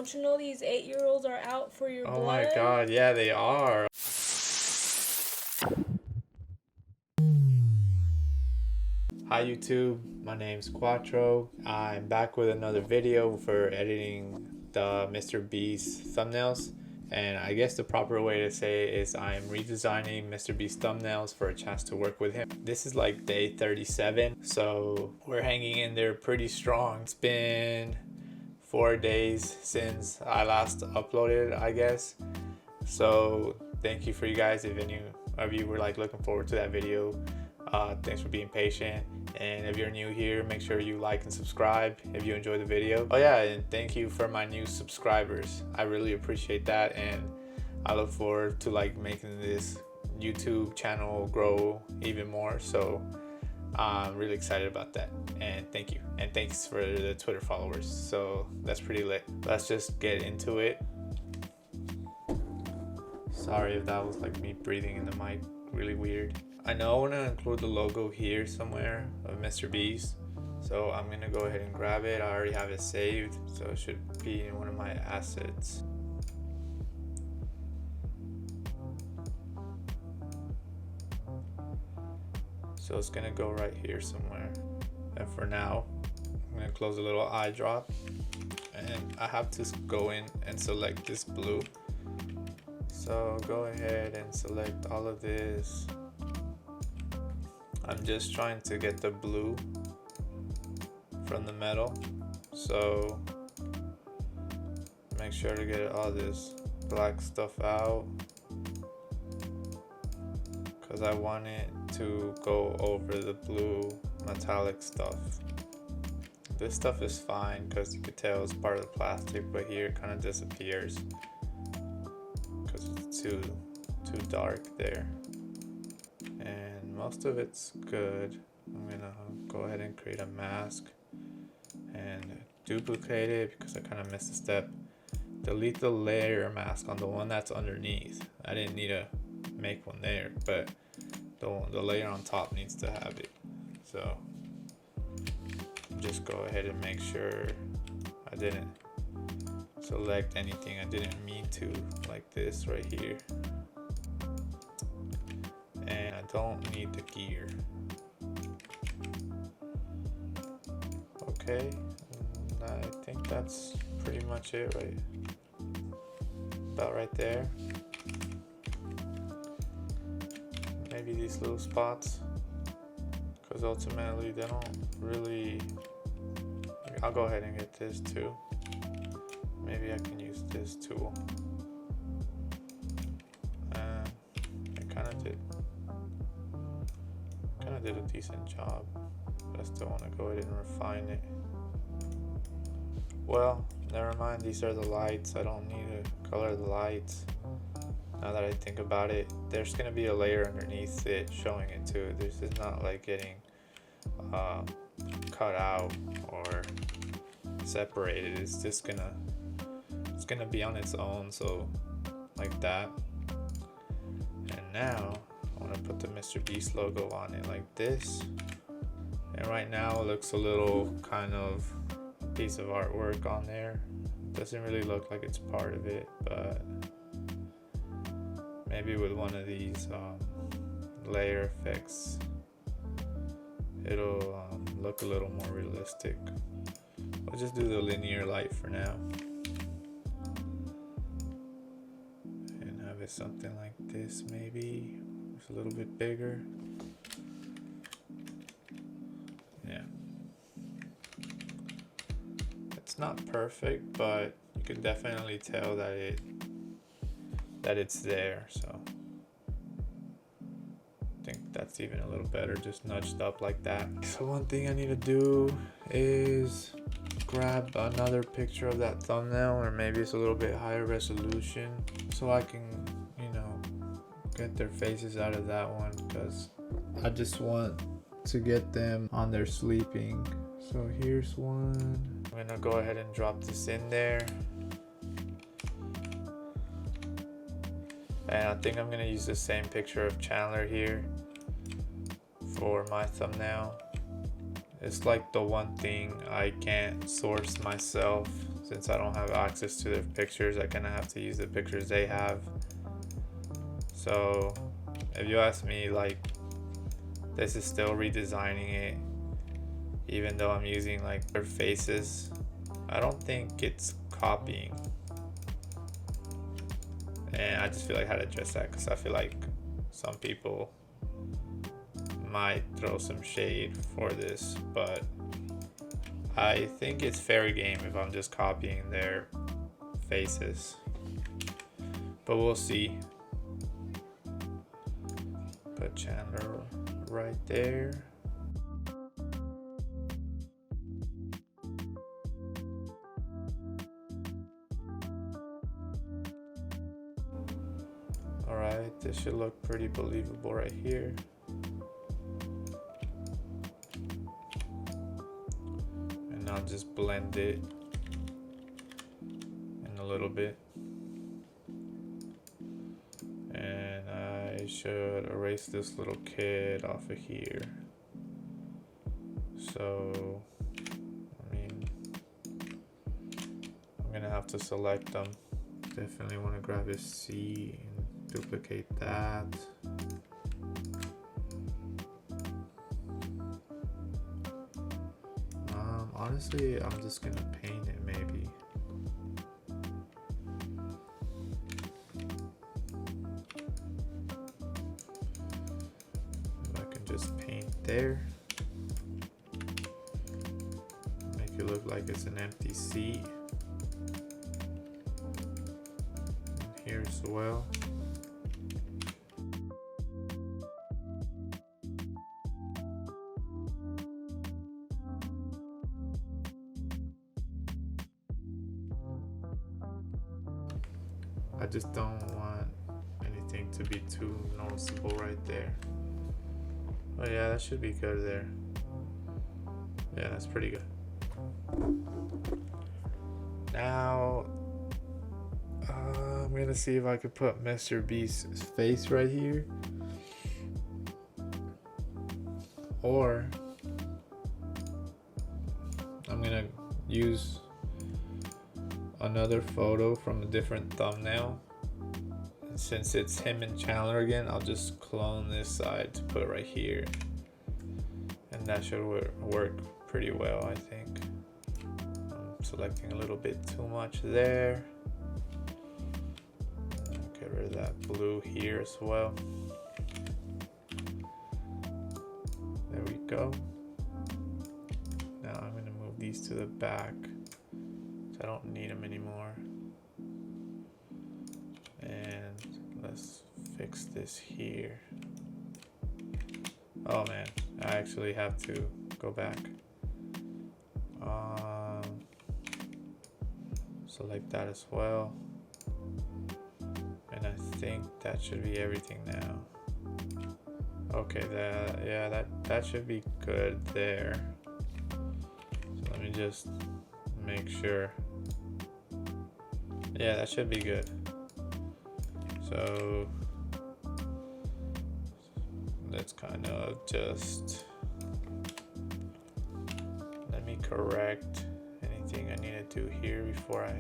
Don't you know these 8-year-olds are out for your Oh blood? my god, yeah, they are. Hi YouTube, my name's Quattro. I'm back with another video for editing the Mr. Beast thumbnails. And I guess the proper way to say it is I'm redesigning Mr. Beast thumbnails for a chance to work with him. This is like day 37, so we're hanging in there pretty strong. It's been 4 days since I last uploaded, I guess. So thank you for you guys. If any of you were like looking forward to that video, thanks for being patient. And if you're new here, make sure you like and subscribe if you enjoy the video. Oh yeah, and thank you for my new subscribers. I really appreciate that, and I look forward to like making this YouTube channel grow even more. So I'm really excited about that, and thank you. And thanks for the Twitter followers. So that's pretty lit. Let's just get into it. Sorry if that was like me breathing in the mic, really weird. I know I want to include the logo here somewhere of Mr. Beast, so I'm gonna go ahead and grab it. I already have it saved, so it should be in one of my assets. So it's gonna go right here somewhere. And for now, I'm gonna close a little eye drop, and I have to go in and select this blue. So go ahead and select all of this. I'm just trying to get the blue from the metal, so make sure to get all this black stuff out, because I want it to go over the blue metallic stuff. This stuff is fine because you could tell it's part of the plastic, but here it kind of disappears because it's too dark there. And most of it's good. I'm gonna go ahead and create a mask and duplicate it because I kind of missed a step. Delete the layer mask on the one that's underneath. I didn't need to make one there, but the layer on top needs to have it. So just go ahead and make sure I didn't select anything I didn't mean to, like this right here. And I don't need the gear. Okay, and I think that's pretty much it, right? About right there. Maybe these little spots, because ultimately they don't really. I'll go ahead and get this too. Maybe I can use this tool. And it kind of did a decent job, but I still want to go ahead and refine it. Well, never mind, these are the lights. I don't need to color the lights. Now that I think about it, there's going to be a layer underneath it showing it too. This is not like getting cut out or separated. It's just gonna be on its own, so like that. And now I want to put the Mr. Beast logo on it like this. And right now it looks a little kind of a piece of artwork on there. Doesn't really look like it's part of it, but maybe with one of these layer effects it'll look a little more realistic. I'll just do the linear light for now and have it something like this, maybe it's a little bit bigger. Yeah, it's not perfect, but you can definitely tell that it's there. So I think that's even a little better, just nudged up like that. So one thing I need to do is grab another picture of that thumbnail, or maybe it's a little bit higher resolution, so I can, get their faces out of that one, because I just want to get them on their sleeping. So here's one. I'm gonna go ahead and drop this in there. And I think I'm gonna use the same picture of Chandler here for my thumbnail. It's like the one thing I can't source myself, since I don't have access to their pictures, I kind of have to use the pictures they have. So if you ask me, like, this is still redesigning it, even though I'm using like their faces. I don't think it's copying, and I just feel like I had to address that because I feel like some people might throw some shade for this, but I think it's fair game if I'm just copying their faces, but we'll see. Put Chandler right there. Alright, this should look pretty believable right here. And I'll just blend it in a little bit. And I should erase this little kid off of here. So, I mean, I'm gonna have to select them. Definitely want to grab his C and duplicate that. Honestly, I'm just gonna paint it maybe. If I can just paint there. Make it look like it's an empty seat. And here as well. I just don't want anything to be too noticeable right there. Oh yeah, that should be good there. Yeah, that's pretty good. Now, I'm gonna see if I could put Mr. Beast's face right here. Or I'm gonna use another photo from a different thumbnail. And since it's him and Chandler again, I'll just clone this side to put right here. And that should work pretty well, I think. I'm selecting a little bit too much there. Get rid of that blue here as well. There we go. Now I'm going to move these to the back. I don't need them anymore. And let's fix this here. Oh man, I actually have to go back. Select that as well. And I think that should be everything now. Okay, that should be good there. So let me just make sure. Yeah, that should be good. So let's kind of just, let me correct anything I need to do here before I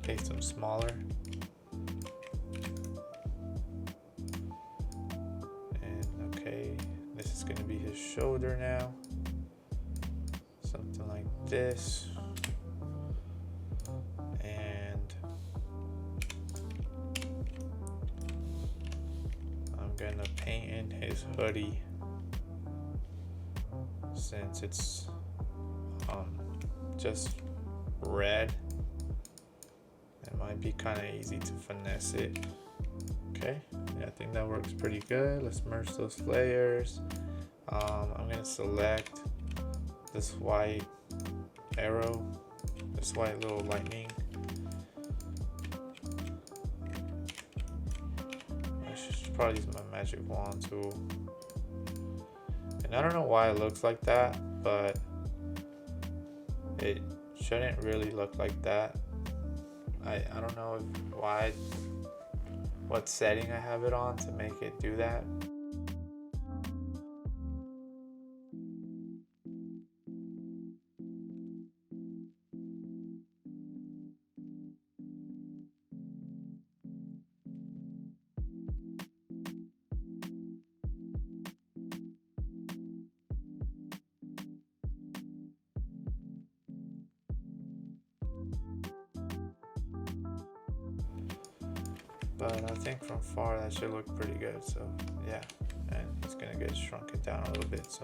make them smaller. And okay, this is going to be his shoulder now. Something like this. Gonna paint in his hoodie since it's just red. It might be kind of easy to finesse it. Okay, yeah, I think that works pretty good. Let's merge those layers. I'm gonna select this white arrow, this white little lightning. Probably use my magic wand tool, and I don't know why it looks like that, but it shouldn't really look like that. I don't know what setting I have it on to make it do that. But I think from far that should look pretty good. So yeah, and he's gonna get shrunken down a little bit. So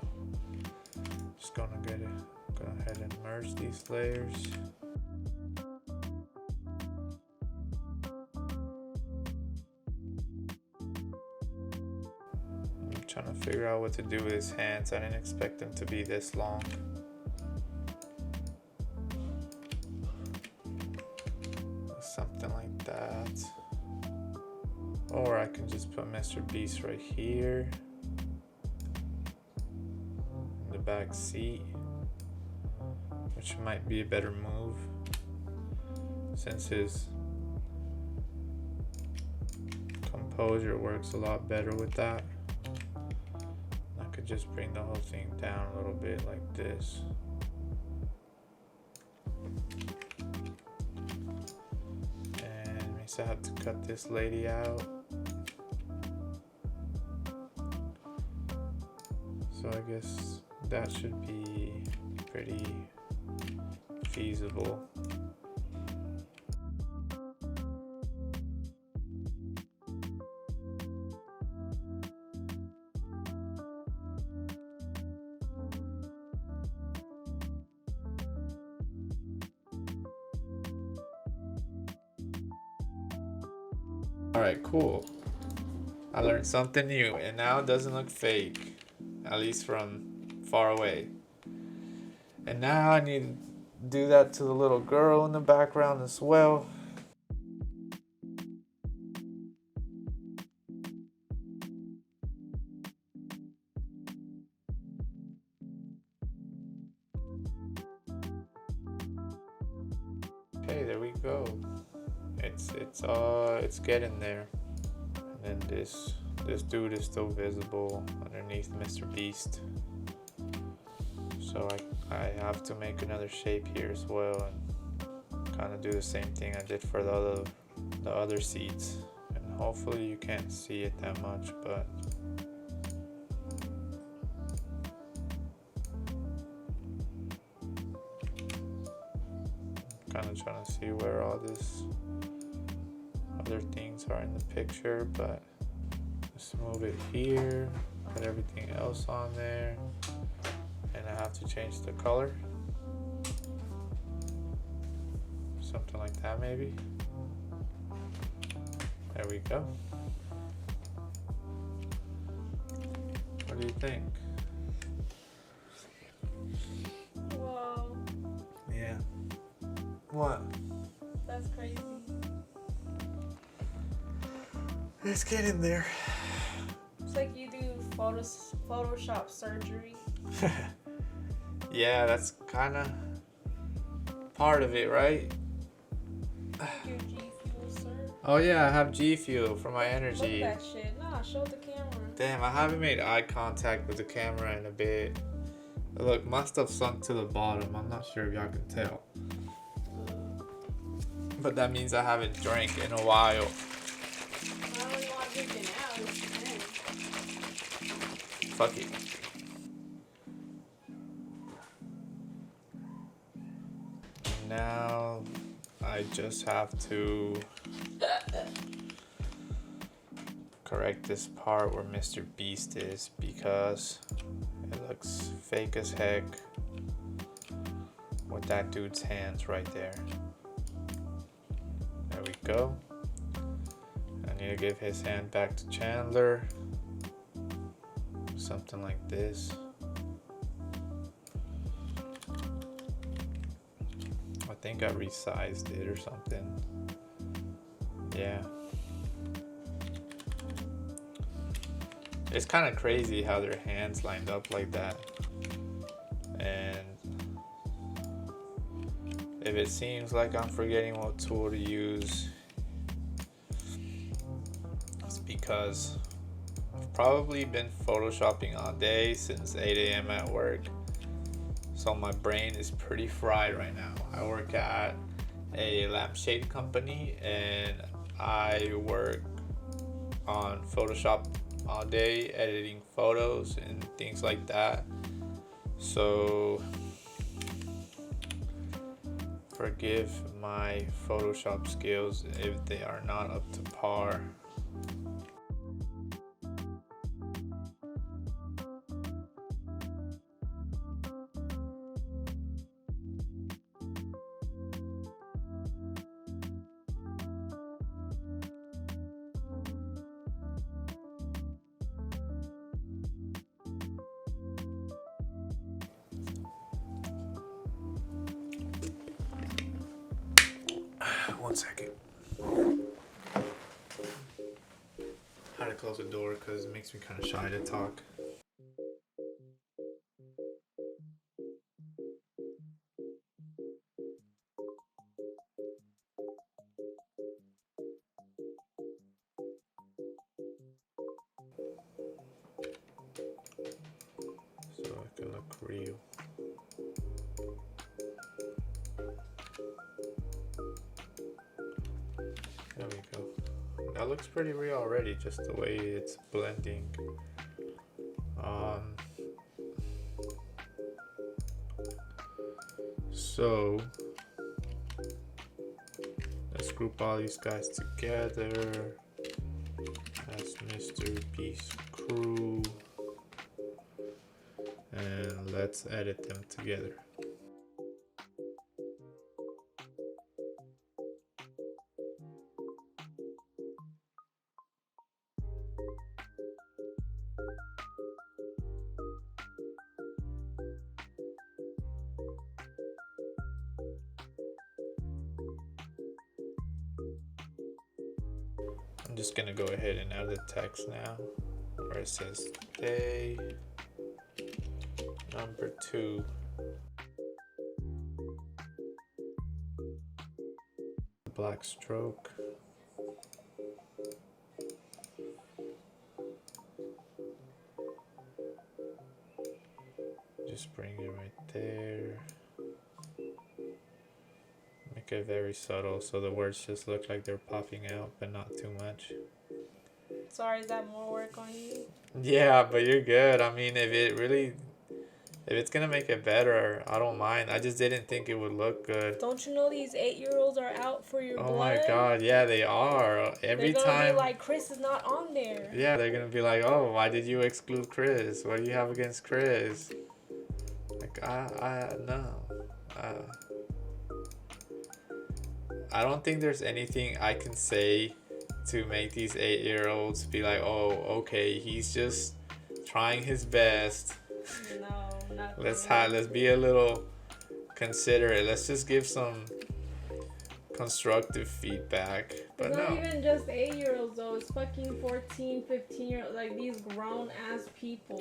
just go ahead and merge these layers. I'm trying to figure out what to do with his hands. I didn't expect them to be this long. Something like that. Or I can just put Mr. Beast right here in the back seat, which might be a better move since his composure works a lot better with that. I could just bring the whole thing down a little bit like this. And means I have to cut this lady out. So I guess that should be pretty feasible. Alright, cool. I learned something new, and now it doesn't look fake, at least from far away. And now I need to do that to the little girl in the background as well. Okay, there we go. It's getting there. And then this dude is still visible underneath Mr. Beast. So I have to make another shape here as well and kind of do the same thing I did for the other seats. And hopefully you can't see it that much, but kind of trying to see where all this other things are in the picture, but just move it here, put everything else on there, and I have to change the color, something like that maybe. There we go. What do you think? Whoa, Yeah. What? that's crazy. Let's get in there. It's like you do Photoshop surgery. Yeah, that's kind of part of it, right? Your G Fuel, sir. Oh yeah, I have G Fuel for my energy. Look at that shit. Nah, show the camera. Damn, I haven't made eye contact with the camera in a bit. Look, my stuff sunk to the bottom. I'm not sure if y'all can tell. But that means I haven't drank in a while. I don't really want to drink it now. Fuck it. Now I just have to correct this part where Mr. Beast is because it looks fake as heck with that dude's hands right there. There we go. I need to give his hand back to Chandler. Something like this. I think I resized it or something. Yeah. It's kind of crazy how their hands lined up like that. And if it seems like I'm forgetting what tool to use, it's because I've probably been photoshopping all day since 8 a.m. at work. So my brain is pretty fried right now. I work at a lampshade company and I work on Photoshop all day, editing photos and things like that. So Forgive my Photoshop skills if they are not up to par. One second. How to close the door because it makes me kind of shy to talk. So I can look real. There we go. That looks pretty real already, just the way it's blending. So let's group all these guys together as Mr. Beast crew, and let's edit them together. I'm just gonna go ahead and add the text now where it says day number 2. Black stroke. Just bring it right there. Make it very subtle so the words just look like they're popping out, but not too much. Sorry, is that more work on you? Yeah, but you're good. I mean, if it's gonna make it better, I don't mind. I just didn't think it would look good. Don't you know these 8-year-olds are out for your blood? Oh my god, yeah, they are. Every They're gonna time. be like, Chris is not on there. Yeah, they're gonna be like, oh, why did you exclude Chris? What do you have against Chris? Like, no. I don't think there's anything I can say to make these 8-year-olds be like, oh, okay, he's just trying his best. No, not Let's be a little considerate. Let's just give some constructive feedback. But it's not no. even just 8-year-olds though. It's fucking 14, 15-year-olds. Like these grown ass people.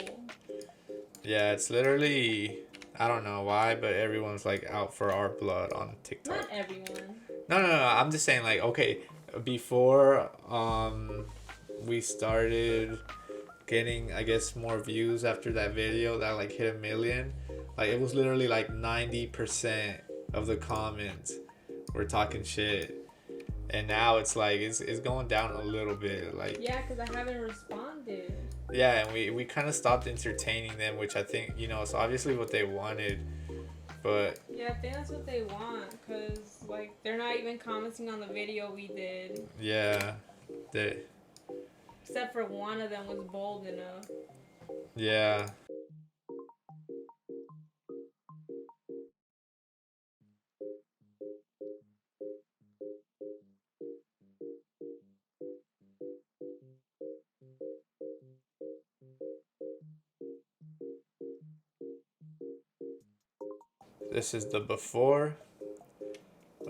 Yeah, it's literally, I don't know why, but everyone's like out for our blood on TikTok. Not everyone. No. I'm just saying, like, okay, before we started getting, I guess, more views after that video that like hit 1 million, like it was literally like 90% of the comments were talking shit, and now it's like it's going down a little bit. Like, Yeah, because I haven't responded. yeah, and we kind of stopped entertaining them, which I think, you know, it's obviously what they wanted, but Yeah, I think that's what they want, because like they're not even commenting on the video we did. yeah, they, Except for one of them was bold enough. yeah. This is the before.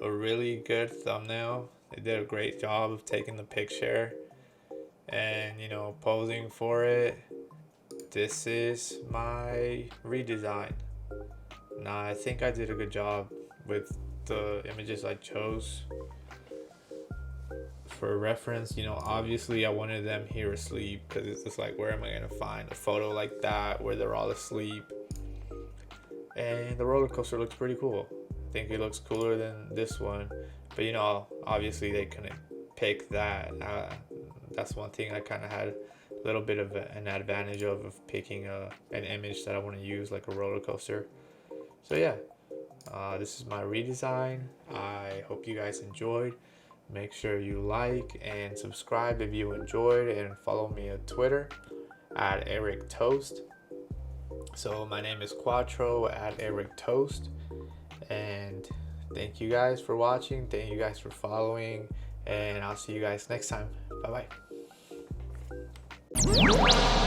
A really good thumbnail. They did a great job of taking the picture and, you know, posing for it. This is my redesign. Now, I think I did a good job with the images I chose. For reference, you know, obviously I wanted them here asleep, because it's just like, where am I gonna find a photo like that where they're all asleep? And the roller coaster looks pretty cool. I think it looks cooler than this one, but you know, obviously they couldn't pick that. That's one thing I kind of had a little bit of an advantage of picking an image that I want to use, like a roller coaster. So yeah, This is my redesign. I hope you guys enjoyed. Make sure you like and subscribe if you enjoyed, and follow me on Twitter at Erik Toast. So my name is Quattro at Erik Toast, and thank you guys for watching. Thank you guys for following, and I'll see you guys next time. Bye bye.